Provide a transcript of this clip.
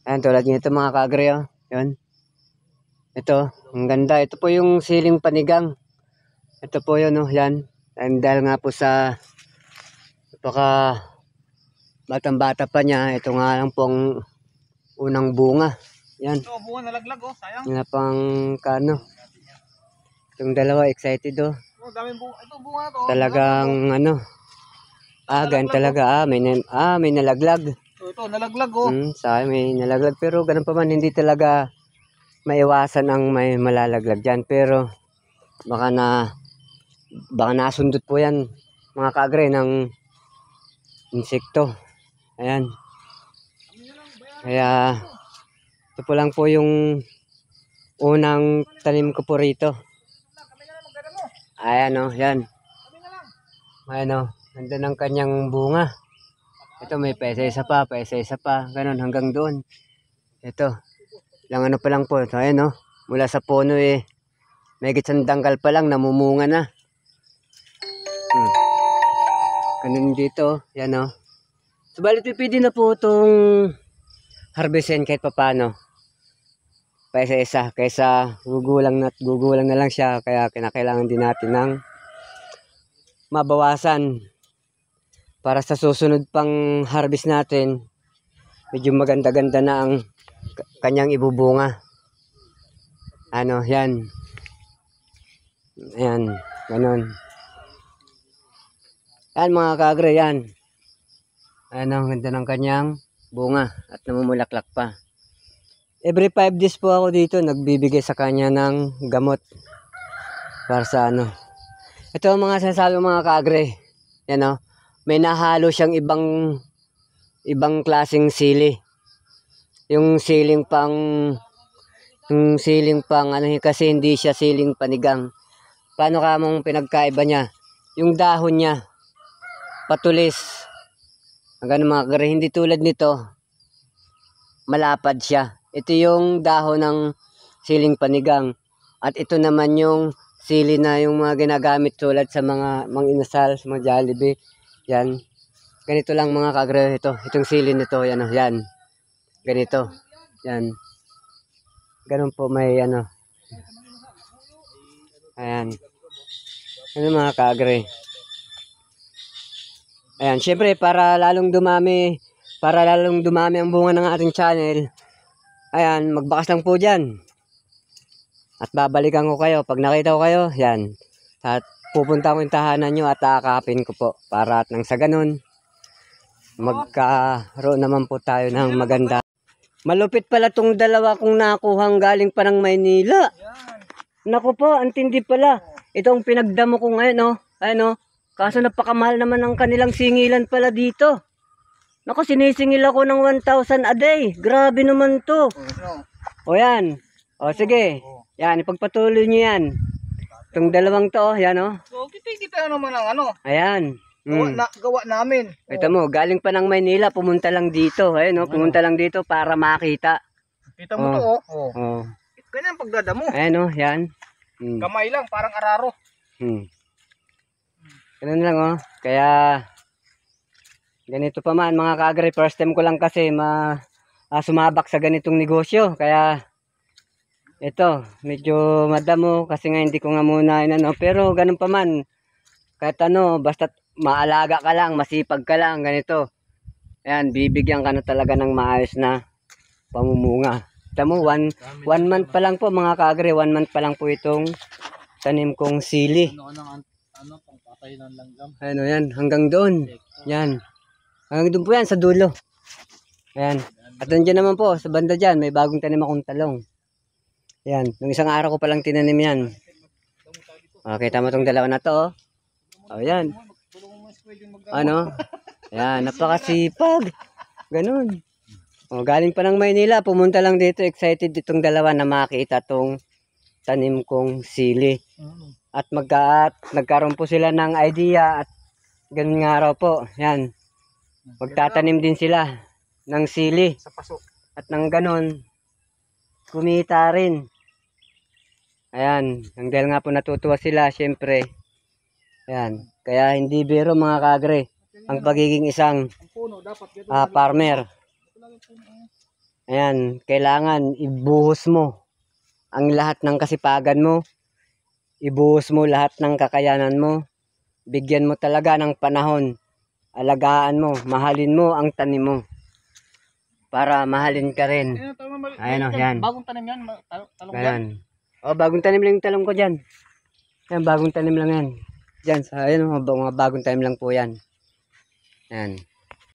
Ayan, tulad nito mga kaagre, oh. Yun. Ito, ang ganda. Ito po yung siling panigang. Ito po yun, oh. Yan. And dahil nga po sa baka batang-bata pa niya, ito nga lang pong unang bunga. Yan. Ito, bunga nalaglag, oh. Sayang. Yan pang kano. Itong dalawa, excited, oh. Oh, daming bunga. Ito, bunga na to. Talagang, ano. Ganun talaga, may nalaglag. Ito, nalaglag, oh. Sa akin may nalaglag, pero ganun pa man, hindi talaga maiwasan ang may malalaglag dyan. Pero baka nasundot po yan mga kaagre ng insekto. Ayan. Kaya ito po lang po yung unang tanim ko po rito. Ayan, oh, yan. Ayan, oh, nandun ang kanyang bunga. Ito may paisa-isa pa, ganun hanggang doon. Ito, lang ano pa lang po. So, ayan, oh, mula sa puno may gitsang dangkal pa lang, namumunga na. Ganun dito, yan, oh. So, balit pwede na po itong harvestin kahit papano. Paisa-isa, kaysa gugulang na lang siya. Kaya kinakailangan din natin ng mabawasan. Para sa susunod pang harvest natin, medyo maganda-ganda na ang kanyang ibubunga. Ano, yan. Ayan, ganun. Yan mga kaagre, yan. Ayan, ang ganda ng kanyang bunga at namumulaklak pa. Every 5 days po ako dito, nagbibigay sa kanya ng gamot. Para sa ano. Ito ang mga sinasabi mga kaagre. Yan, oh. May nahalo siyang ibang klaseng sili. Yung siling pang ano, kasi hindi siya siling panigang. Paano ka mong pinagkaiba niya? Yung dahon niya patulis. Hanggang mga kaagre, hindi tulad nito. Malapad siya. Ito yung dahon ng siling panigang. At ito naman yung sili na yung mga ginagamit tulad sa mga inasal, sa mga Jollibee. Yan. Ganito lang mga kaagre, itong sili nito, yan, oh, yan. Ganito. Yan. Ganun po may ano. Ayan. Ano mga kaagre. Ayan, syempre para lalong dumami ang bunga ng ating channel. Ayan, magbakas lang po diyan. At babalikan ko kayo pag nakita ko kayo, yan. At pupunta ko yung tahanan nyo at aakapin ko po. Para at nang sa ganun, magkaroon naman po tayo ng maganda. Malupit pala tong dalawa kong nakuhang galing pa ng Maynila. Naku po, antindi pala. Ito ang pinagdamo ko ngayon, oh. Ayun, oh. Kaso napakamahal naman ang kanilang singilan pala dito. Naku, sinisingil ako ng 1,000 a day. Grabe naman to. O yan. O sige. Yan, ipagpatuloy nyo yan. Itong dalawang to, yan, oh. So, kita naman ang ano. Ayan. Gawa namin. Ito mo, galing pa ng Maynila, pumunta lang dito. Ayun, oh, pumunta lang dito para makita. Kita mo to, oh. Oh. Ganyan pagdadamo. Ayan, oh, yan. Kamay lang, parang araro. Ganun lang, oh. Kaya, ganito pa man, mga kaagre. First time ko lang kasi sumabak sa ganitong negosyo. Kaya, ito, medyo madamo kasi nga hindi ko nga muna inano. Pero ganun pa man, kahit ano, basta maalaga ka lang, masipag ka lang, ganito. Ayan, bibigyan ka na talaga ng maayos na pamumunga. Ito mo, one month pa lang po mga kaagre, 1 month pa lang po itong tanim kong sili. Pangpatay ng langgam. Ano yan, hanggang doon. Yan. Hanggang doon po yan, sa dulo. Ayan. At nandiyan naman po, sa banda dyan, may bagong tanim akong talong. Yan, nung isang araw ko palang tinanim yan. Okay, tama tong dalawa na to, oh. Oh, yan. Ano? Yan, napakasipag. Ganun. Oh, galing pa ng Maynila, pumunta lang dito, excited itong dalawa na makita tong tanim kong sili. At nagkaroon po sila ng idea at ganun nga raw po. Yan. Magtatanim din sila ng sili. Sa paso. At nang ganun, kumita rin. Ayan, dahil nga po natutuwa sila, syempre. Ayan, kaya hindi biro mga kaagre ang pagiging isang farmer. Ayan, kailangan ibuhos mo ang lahat ng kasipagan mo. Ibuhos mo lahat ng kakayanan mo. Bigyan mo talaga ng panahon. Alagaan mo, mahalin mo ang tanim mo. Para mahalin ka rin. Ayan o, yan. Bagong tanim yan. Talong yan. Ayan. O, bagong tanim lang yung talong ko dyan. Ayan, bagong tanim lang yan. Dyan, sa, ayan, mga bagong tanim lang po yan. Ayan.